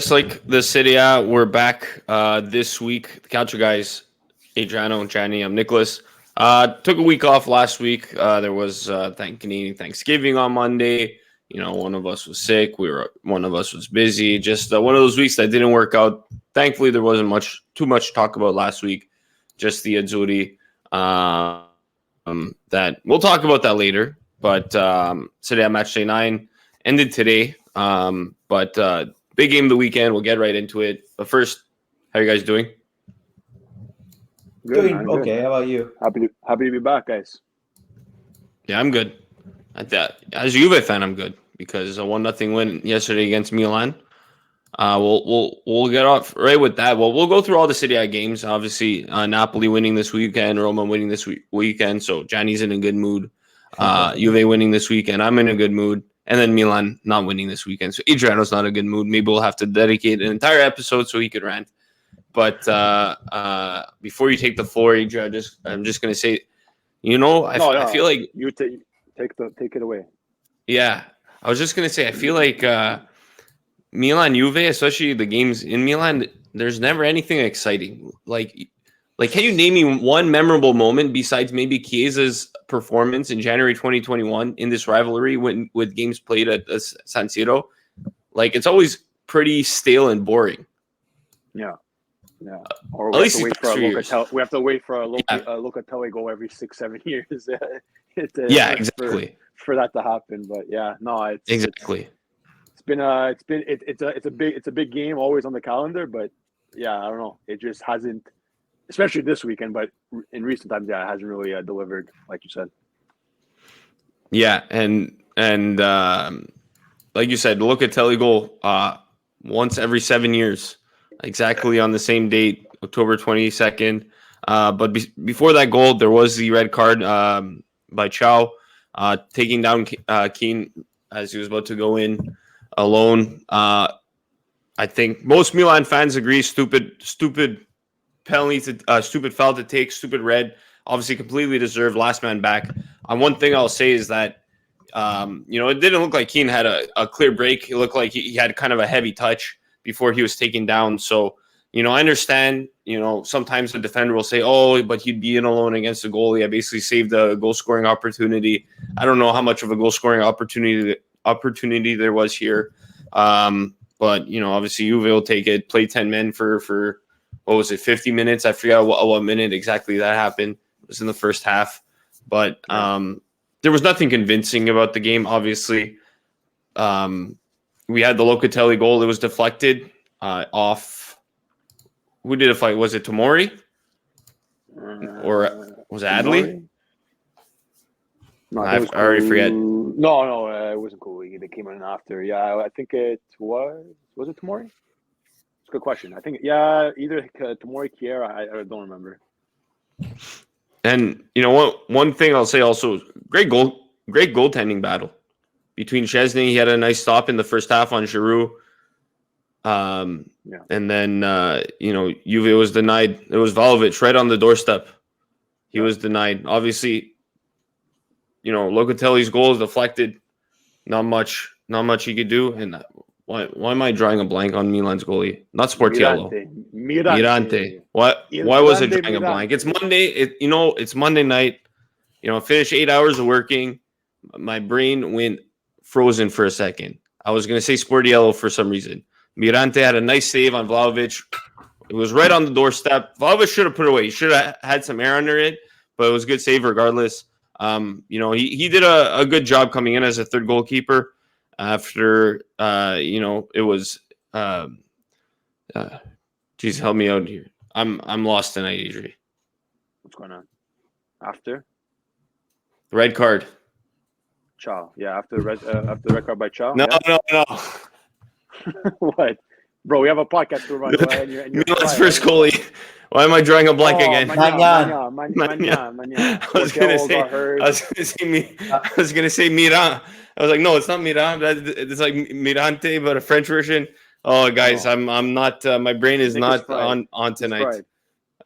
Just like the Serie A, we're back this week. The Calcio Guys, Adriano and Gianni. I'm Nicholas. Took a week off last week. There was Canadian Thanksgiving on Monday. One of us was sick. One of us was busy. Just one of those weeks that didn't work out. Thankfully, there wasn't too much to talk about last week. Just the Azzurri. That we'll talk about that later. But Serie A Matchday 9 ended today. Big game of the weekend. We'll get right into it. But first, how are you guys doing? Good, doing okay. Good. How about you? Happy to be back, guys. Yeah, I'm good. As a Juve fan, I'm good because a 1-0 win yesterday against Milan. We'll get off right with that. Well, we'll go through all the Serie A games. Obviously, Napoli winning this weekend, Roma winning this weekend. So Gianni's in a good mood. Juve winning this weekend. I'm in a good mood. And then Milan not winning this weekend. So Adriano's not in a good mood. Maybe we'll have to dedicate an entire episode so he could rant. But before you take the floor, Adrian, I'm just going to say, I feel like... You take it away. Yeah. I was just going to say, I feel like Milan-Juve, especially the games in Milan, there's never anything exciting. Like, can you name me one memorable moment besides maybe Chiesa's performance in January 2021 in this rivalry with games played at San Siro? Like, it's always pretty stale and boring. Yeah. Or we have to wait for a Locatelli goal every 6-7 years. Exactly. For that to happen, but exactly. It's a big game always on the calendar, but yeah, I don't know. It just hasn't. Especially this weekend, but in recent times, it hasn't really delivered, like you said. Yeah, and like you said, the Locatelli goal once every 7 years, exactly on the same date, October 22nd. But before that goal, there was the red card by Chow, taking down Keane as he was about to go in alone. I think most Milan fans agree, stupid penalty, stupid foul to take, stupid red, obviously completely deserved, last man back. One thing I'll say is that, it didn't look like Keane had a clear break. It looked like he had kind of a heavy touch before he was taken down. So, I understand, sometimes the defender will say, oh, but he'd be in alone against the goalie. I basically saved a goal-scoring opportunity. I don't know how much of a goal-scoring opportunity there was here. But, obviously Juve will take it, play 10 men for what was it, 50 minutes? I forgot what minute exactly that happened. It was in the first half. But there was nothing convincing about the game, obviously. We had the Locatelli goal. It was deflected off. Who did it fight? Was it Tomori? Or was it Adley? No, I already forget. No, it wasn't cool. They came in after. Yeah, I think it was. Was it Tomori? It's a good question. I think, either Tomori, Kiera. I don't remember. And one thing I'll say also, great goaltending battle between Szczesny. He had a nice stop in the first half on Giroud. And then Juve was denied. It was Vlahovic right on the doorstep. He was denied. Obviously, Locatelli's goal is deflected. Not much he could do. And why am I drawing a blank on Milan's goalie? Not Sportiello. Mirante. Why was it drawing a blank? It's Monday. It's Monday night. Finish 8 hours of working. My brain went frozen for a second. I was gonna say Sportiello for some reason. Mirante had a nice save on Vlahovic. It was right on the doorstep. Vlahovic should have put it away. He should have had some air under it, but it was a good save regardless. He did a good job coming in as a third goalkeeper after, it was, geez, help me out here. I'm lost tonight, Adri. What's going on? After? The red card. Chow. Yeah, after the red card by Chow? No. What? Bro, we have a podcast to run. Milan's first goalie. Why am I drawing a blank again? Manyan. I was gonna say Miran. I was like, no, it's not Miran. It's like Mirante, but a French version. Oh, guys, I'm not. My brain is not on tonight.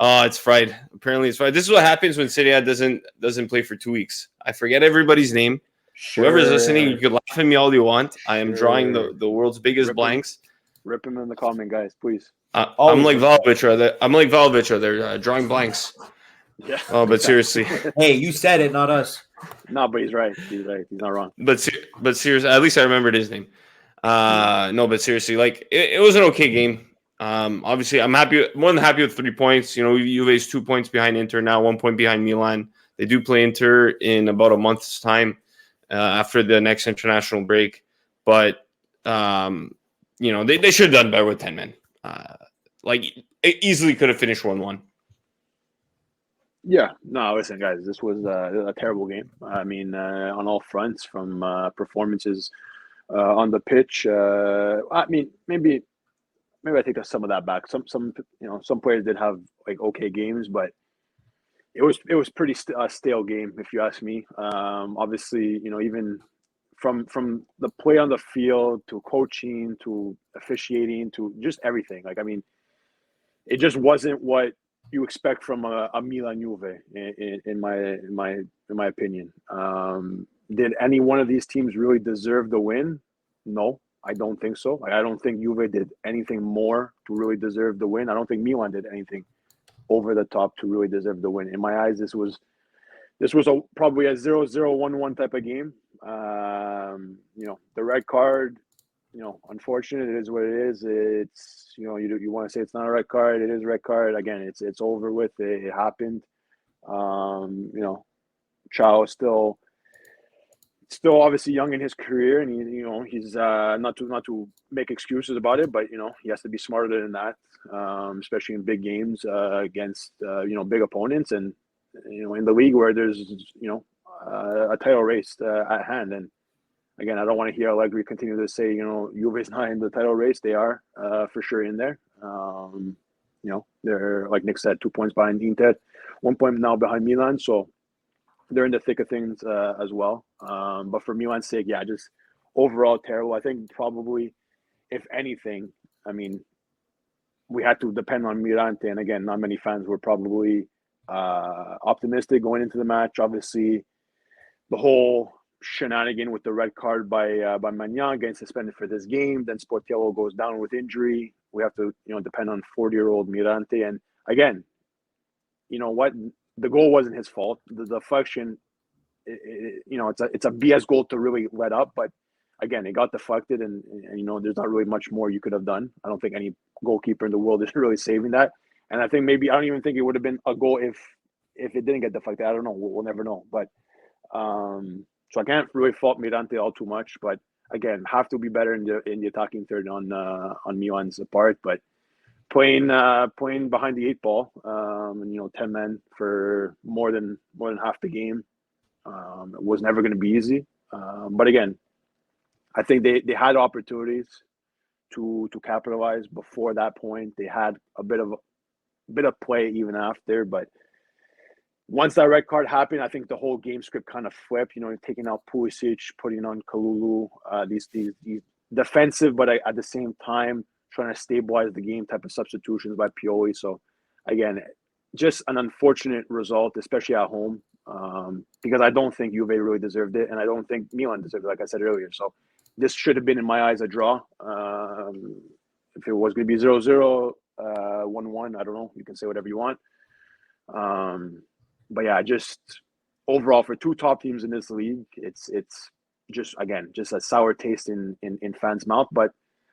It's fried. Apparently, it's fried. This is what happens when Serie A doesn't play for 2 weeks. I forget everybody's name. Sure. Whoever's listening, you can laugh at me all you want. I am drawing the world's biggest blanks. Rip him in the comment, guys, please. I'm like Valvich. They're drawing blanks. Yeah. Oh, but seriously. Hey, you said it, not us. No, but he's right. He's not wrong. But seriously, at least I remembered his name. No, but seriously, like it was an okay game. Obviously, I'm more than happy with 3 points. Juve's 2 points behind Inter now, 1 point behind Milan. They do play Inter in about a month's time after the next international break. But they should have done better with 10 men. It easily could have finished 1-1. Yeah, no, listen, guys, this was a terrible game. I mean, on all fronts, from performances on the pitch. I mean, maybe I take some of that back. Some players did have like okay games, but it was pretty stale game, if you ask me. Obviously, even from the play on the field to coaching to officiating to just everything. Like, I mean, it just wasn't what you expect from a Milan Juve, in my opinion. Did any one of these teams really deserve the win? No, I don't think so. Like, I don't think Juve did anything more to really deserve the win. I don't think Milan did anything over the top to really deserve the win. In my eyes, this was probably a 0-0, 1-1 type of game. The red card, unfortunate. It is what it is. It's you want to say it's not a red card. It is a red card. Again, it's over with. It happened. Chao still obviously young in his career, and he's not to make excuses about it, but he has to be smarter than that, especially in big games against big opponents, and in the league where there's a title race at hand. And again, I don't want to hear Allegri continue to say Juve is not in the title race. They are for sure in there. They're, like Nick said, 2 points behind Inter, 1 point now behind Milan, so they're in the thick of things as well. But for Milan's sake, yeah, just overall terrible. I think probably, if anything, I mean, we had to depend on Mirante, and again, not many fans were probably optimistic going into the match. Obviously, the whole shenanigan with the red card by Magnan, getting suspended for this game. Then Sportiello goes down with injury. We have to depend on 40-year-old Mirante, and again, you know what? The goal wasn't his fault. The deflection, it's a BS goal to really let up, but again, it got deflected, and there's not really much more you could have done. I don't think any goalkeeper in the world is really saving that. And I think I don't even think it would have been a goal if it didn't get deflected. I don't know. We'll never know. But so I can't really fault Mirante all too much. But again, have to be better in the attacking third on Milan's part. But playing behind the 8 ball, and 10 men for more than half the game, it was never going to be easy. But again, I think they had opportunities to capitalize before that point. They had a bit of play even after, but once that red card happened, I think the whole game script kind of flipped. Taking out Pulisic, putting on Kalulu, these defensive, but at the same time trying to stabilize the game type of substitutions by Pioli. So again, just an unfortunate result, especially at home, because I don't think Juve really deserved it, and I don't think Milan deserved it, like I said earlier. So this should have been, in my eyes, a draw. If it was going to be 0-0, 1-1, I don't know. You can say whatever you want. But yeah, just overall for 2 top teams in this league, it's just a sour taste in fans' mouth. But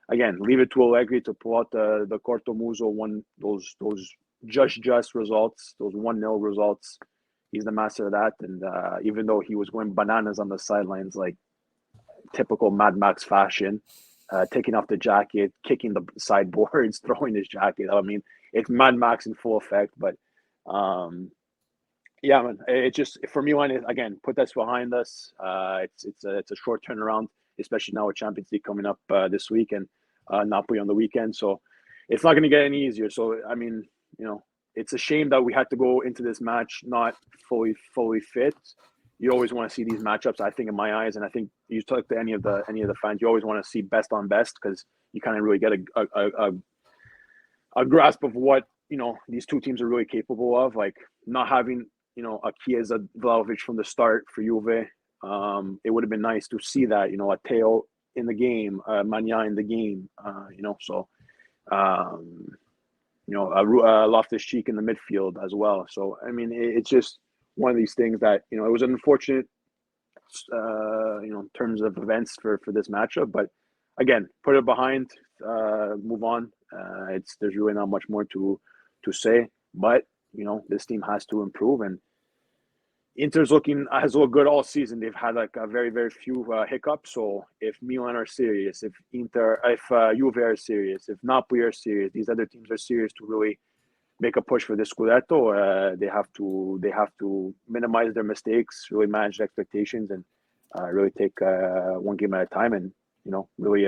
again, leave it to Allegri to pull out the Cortomuso those just results, those 1-0 results. He's the master of that. And even though he was going bananas on the sidelines, like typical Mad Max fashion, taking off the jacket, kicking the sideboards, throwing his jacket. I mean, it's Mad Max in full effect. But yeah, man, it just, for Milan, again, put this behind us. It's a short turnaround, especially now with Champions League coming up this week, and Napoli on the weekend. So it's not going to get any easier. So I mean, it's a shame that we had to go into this match not fully fit. You always want to see these matchups, I think, in my eyes, and I think you talk to any of the fans, you always want to see best on best, because you kind of really get a grasp of what these 2 teams are really capable of. Like, not having a Chiesa, Vlahovic from the start for Juve, it would have been nice to see that a Teo in the game, Magnan in the game. Loftus-Cheek in the midfield as well. So I mean, it's just one of these things that it was an unfortunate, in terms of events for this matchup. But again, put it behind, move on. There's really not much more to say. But this team has to improve, and Inter's has looked good all season. They've had like a very, very few hiccups. So if Milan are serious, if Juve are serious, if Napoli are serious, these other teams are serious to really make a push for the Scudetto. They have to minimize their mistakes, really manage their expectations, and really take one game at a time, and really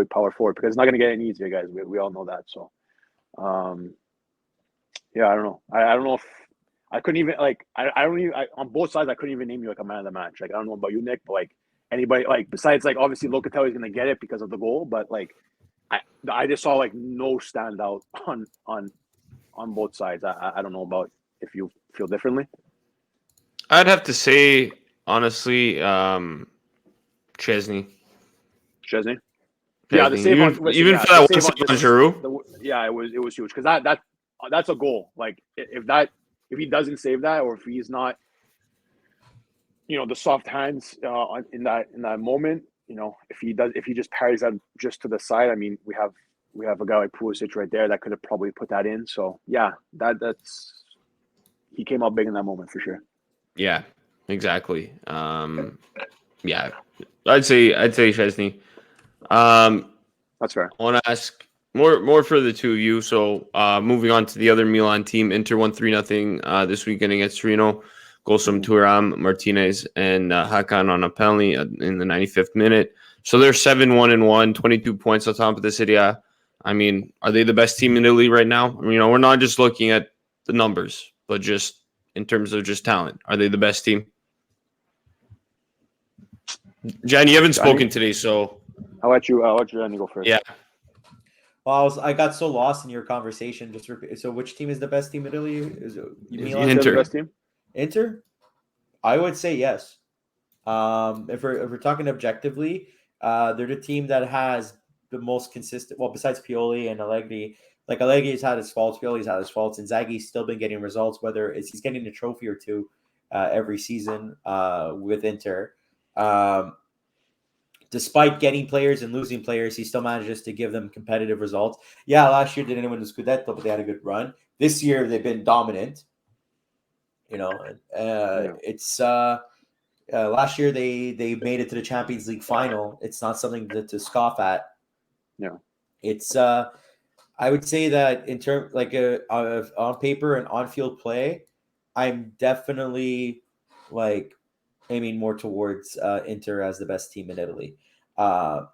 power forward, because it's not going to get any easier, guys. We all know that. So I don't know. I don't know if I couldn't even on both sides. I couldn't even name you like a man of the match. Like, I don't know about you, Nick, but like anybody, like besides like obviously Locatelli's gonna get it because of the goal, but like I just saw like no standout on both sides. I don't know about if you feel differently. I'd have to say honestly, Chesney. Yeah, the save even for that one save on Giroud. It was huge, because that's a goal. Like if he doesn't save that, or if he's not, the soft hands in that moment, if he just parries that just to the side, I mean, we have a guy like Pulisic right there that could have probably put that in. So yeah, he came out big in that moment for sure. Yeah, exactly. Yeah, I'd say Chesney. That's fair. I want to ask more for the two of you. So moving on to the other Milan team, Inter won 3-0 this weekend against Torino. Goals from Thuram, Martinez, and Hakan on a penalty in the 95th minute. So they're 7-1-1, 22 points on top of the Serie A. I mean, are they the best team in Italy right now? We're not just looking at the numbers, but just in terms of just talent. Are they the best team? Jan, you haven't spoken today, so I'll let you go first. Yeah. Well, I got so lost in your conversation. Just repeat. So, which team is the best team in Italy? Is it Milan? Inter. The best team? Inter? I would say yes. If we're talking objectively, they're the team that has the most consistent. Well, besides Pioli and Allegri, like Allegri's had his faults, Pioli's had his faults, and Inzaghi's still been getting results. Whether he's getting a trophy or two every season with Inter. Despite getting players and losing players, he still manages to give them competitive results. Yeah, last year they didn't win the Scudetto, but they had a good run. This year they've been dominant. It's last year they made it to the Champions League final. It's not something to scoff at. No, it's I would say that in terms on paper and on field play, I'm definitely aiming more towards Inter as the best team in Italy. I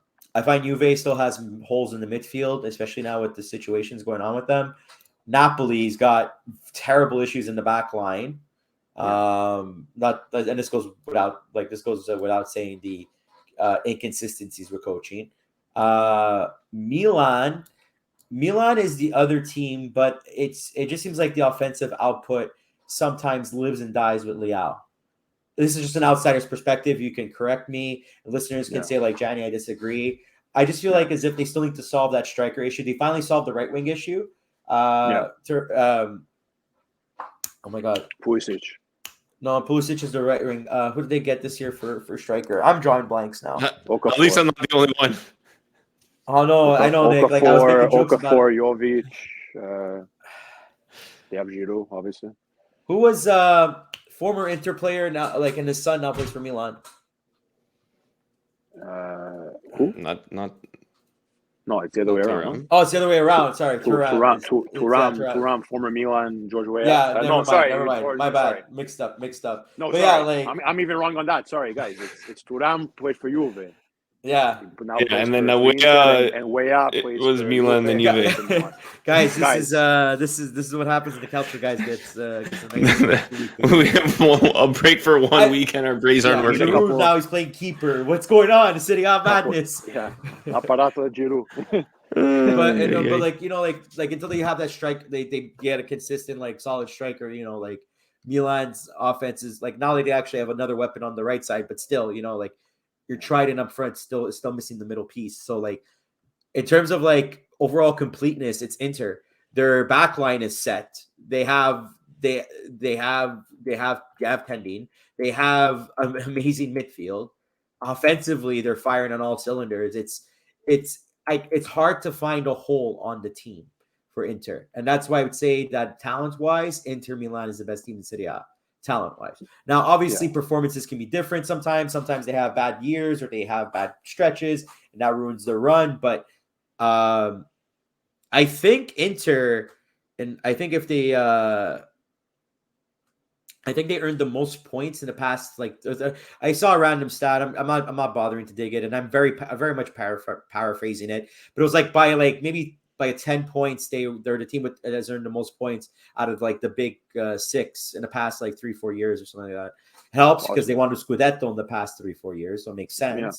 find Juve still has holes in the midfield, especially now with the situations going on with them. Napoli's got terrible issues in the back line. This goes without saying the inconsistencies with coaching. Milan is the other team, but it just seems like the offensive output sometimes lives and dies with Leao. This is just an outsider's perspective. You can correct me. Listeners can say, like, Johnny, I disagree. I just feel like as if they still need to solve that striker issue. They finally solved the right wing issue. Oh my God. Pulisic. No, Pulisic is the right wing. Who did they get this year for striker? I'm drawing blanks now. At least I'm not the only one. Oh no, I know, Nick. Like, I was making jokes about Jovic. They have Giroud, obviously. Who was former Inter player now, and his son now plays for Milan? Who? Not. No, it's the other way around. Oh, it's the other way around. Sorry, Turam, former Milan, George Weah. Yeah, never mind. My bad. Mixed up. No, but sorry. Yeah, I'm even wrong on that. Sorry, guys. It's Turam played for Juve. Yeah. And then Weah plays was for Milan, then Juve. Guys, this is what happens when the Calcio Guys gets we have a break for 1 week and our brains aren't working. Giroud now he's playing keeper. What's going on? The Serie A madness. Yeah, apparato Giroud. but until they have that strike, they get a consistent solid striker. Milan's offense is now they actually have another weapon on the right side, but still your trident up front still missing the middle piece. So like in terms of like overall completeness, it's Inter. Their back line is set. They have pending. They have an amazing midfield. Offensively, they're firing on all cylinders. It's hard to find a hole on the team for Inter, and that's why I would say that talent-wise, Inter Milan is the best team in Serie A. Talent-wise, now obviously performances can be different. Sometimes they have bad years or they have bad stretches, and that ruins their run. But I think Inter, and I think if they I think they earned the most points in the past. Like I saw a random stat. I'm not bothering to dig it, and I'm very much paraphrasing it. But it was like maybe by 10 points, they're the team that has earned the most points out of like the big six in the past like 3-4 years or something like that. Helps because they won the Scudetto in the past 3-4 years, so it makes sense. Yeah.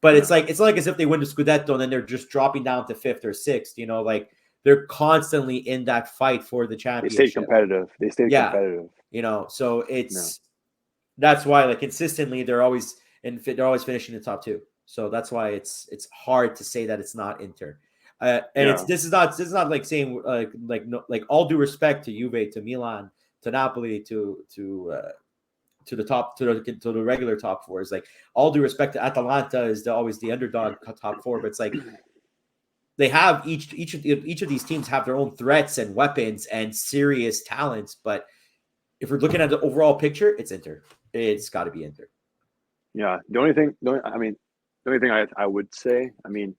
But it's not like as if they win the Scudetto and then they're just dropping down to 5th or 6th. You know, like they're constantly in that fight for the championship. They stay competitive. You know, so that's why like consistently they're always finishing in the top 2. So that's why it's hard to say that it's not Inter. This is not like saying like all due respect to Juve, to Milan, to Napoli, to the top to the regular top 4. Is like all due respect to Atalanta is always the underdog top 4, but it's like they have each of these teams have their own threats and weapons and serious talents, but if we're looking at the overall picture, it's Inter. It's got to be Inter. Yeah. The only thing I would say, I mean,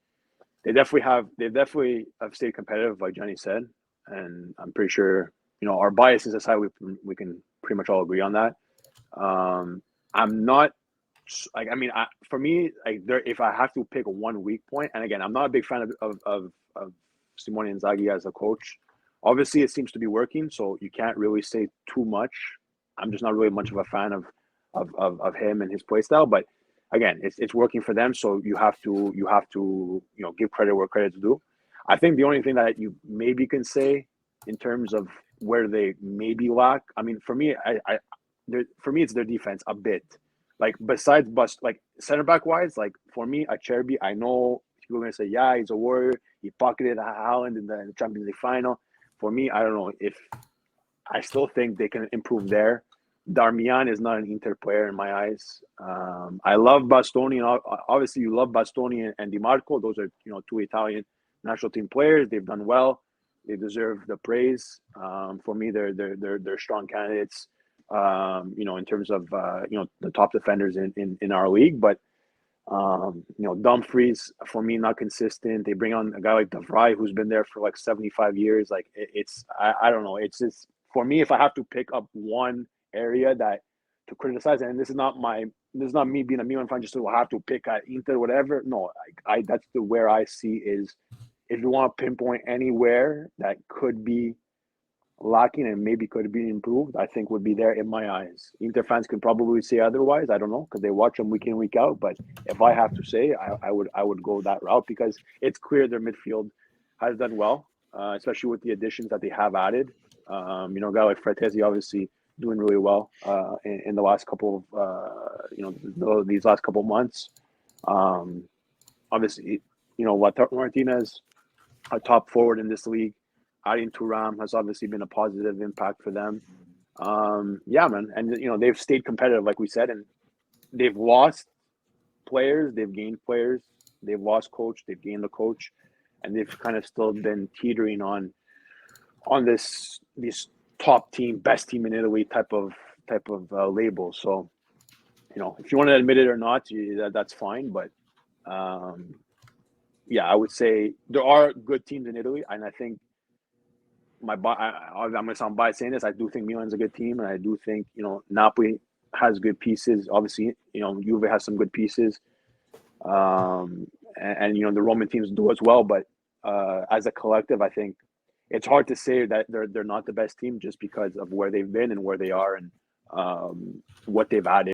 they definitely have stayed competitive, like Jenny said, and I'm pretty sure, you know, our biases aside, we can pretty much all agree on that. I'm not like, I mean, for me, like if I have to pick one weak point, and again, I'm not a big fan of Simone Inzaghi as a coach. Obviously, it seems to be working, so you can't really say too much. I'm just not really much of a fan of him and his play style. But again, it's working for them, so you have to give credit where credit's due. I think the only thing that you maybe can say in terms of where they maybe lack, I mean, for me, it's their defense a bit. Like besides like center back wise, like for me, Acerbi, I know people are gonna say, yeah, he's a warrior. He pocketed Haaland in the Champions League final. For me, I don't know if I still think they can improve there. Darmian is not an Inter player in my eyes. I love Bastoni. Obviously, you love Bastoni and Di Marco. Those are 2 Italian national team players. They've done well. They deserve the praise. For me, they're strong candidates. In terms of the top defenders in our league, but Dumfries for me not consistent. They bring on a guy like De Vrij who's been there for like 75 years. Like I don't know. It's just for me, if I have to pick up one area that to criticize, and this is not me being a Milan fan just to have to pick at Inter whatever. No, that's where I see is if you want to pinpoint anywhere that could be lacking and maybe could be improved, I think would be there in my eyes. Inter fans could probably say otherwise. I don't know because they watch them week in, week out. But if I have to say, I would go that route because it's clear their midfield has done well, especially with the additions that they have added. A guy like Fratesi obviously doing really well in the last couple of these last couple of months. Obviously, Martinez, a top forward in this league. Adding Thuram has obviously been a positive impact for them. Yeah, man. And, they've stayed competitive, like we said, and they've lost players. They've gained players. They've lost coach. They've gained a coach. And they've kind of still been teetering on this top team, best team in Italy type of label. So, if you want to admit it or not, that's fine. But, yeah, I would say there are good teams in Italy. And I think, I'm going to sound biased saying this. I do think Milan's a good team, and I do think Napoli has good pieces. Obviously, Juve has some good pieces, and the Roman teams do as well. But as a collective, I think it's hard to say that they're not the best team just because of where they've been and where they are and what they've added.